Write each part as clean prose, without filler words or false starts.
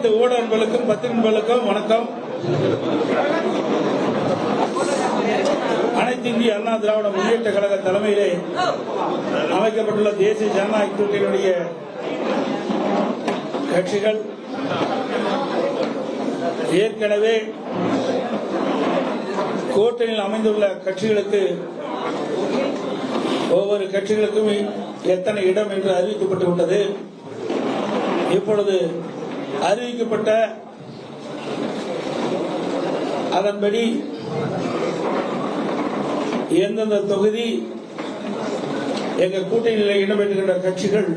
அனைத்து ஊடகங்களுக்கும் பத்திரிகைகளுக்கும் வணக்கம். அனைத்து இந்திய அண்ணா திராவிட முன்னேற்ற கழக தலைமையிலே அமைக்கப்பட்டுள்ள தேசிய ஜனநாயக கூட்டணியுடைய கட்சிகள் ஏற்கனவே கூட்டணியில் அமைந்துள்ள கட்சிகளுக்கு ஒவ்வொரு கட்சிகளுக்கும் எத்தனை இடம் என்று அறிவிக்கப்பட்டு விட்டது. இப்பொழுது அறிவிக்கப்பட்ட அதன்படி எந்தெந்த தொகுதி எங்கள் கூட்டணியில் இடம்பெற்றுகின்ற கட்சிகள்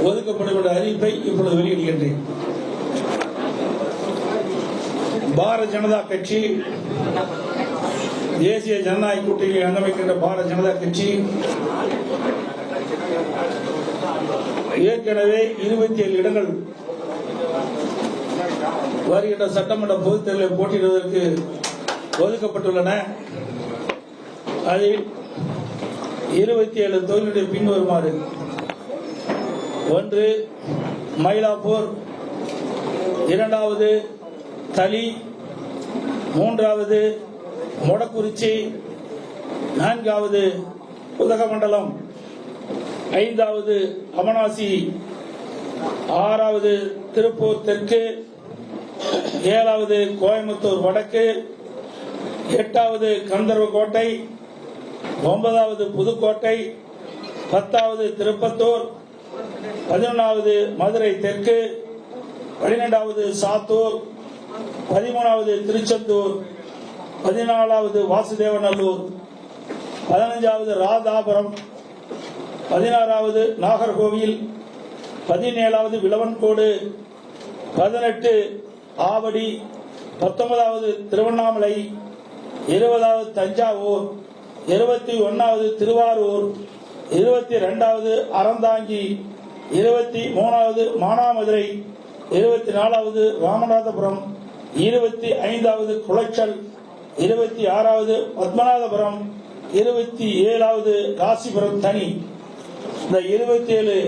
ஒதுக்கப்படும் என்ற அறிவிப்பை இப்பொழுது வெளியிடுகின்றேன். பாரதிய ஜனதா கட்சி, தேசிய ஜனநாயக கூட்டணியில் அங்கமைக்கின்ற பாரதிய ஜனதா கட்சி ஏற்கனவே 27 இடங்கள் வருகின்ற சட்டமன்ற பொதுத் தேர்தலில் போட்டியிடுவதற்கு ஒதுக்கப்பட்டுள்ளன. அதில் 27 தொகுதிகளுடைய பின்வருமாறு: 1 மயிலாப்பூர், 2வது தளி, 3வது மொடக்குறிச்சி, 4வது உதகமண்டலம், 5வது அமனாசி, 6வது திருப்பூர் தெற்கு, 7வது கோயம்புத்தூர் வடக்கு, 8வது கந்தர்வக்கோட்டை, 9வது புதுக்கோட்டை, 10வது திருப்பத்தூர், 11வது மதுரை தெற்கு, 12வது சாத்தூர், 13வது திருச்செந்தூர், 14வது வாசுதேவநல்லூர், 15வது ராதாபுரம், 16வது நாகர்கோவில், 17வது விளவன்கோடு, 18 ஆவடி, 19வது திருவண்ணாமலை, 20வது தஞ்சாவூர், 21வது திருவாரூர், 22வது அறந்தாங்கி, 23வது மானாமதுரை, 24வது ராமநாதபுரம், 25வது குளச்சல், 26வது பத்மநாதபுரம், 27வது ராசிபுரம் தனி. இந்த 27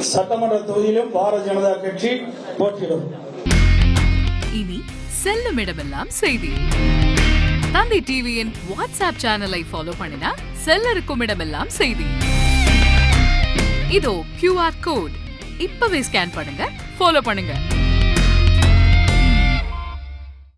சட்டமன்ற தொகுதியிலும் பாரதிய ஜனதா கட்சி போட்டியிடும். இனி செல்லும் இடமெல்லாம் செய்தி. தந்தை டிவியின் வாட்ஸ்அப் சேனலை ஃபாலோ பண்ணினா செல்ல இருக்கும் இடமெல்லாம் செய்தி. இதோ QR கோட் இப்பவே ஸ்கேன் பண்ணுங்க, ஃபாலோ பண்ணுங்க.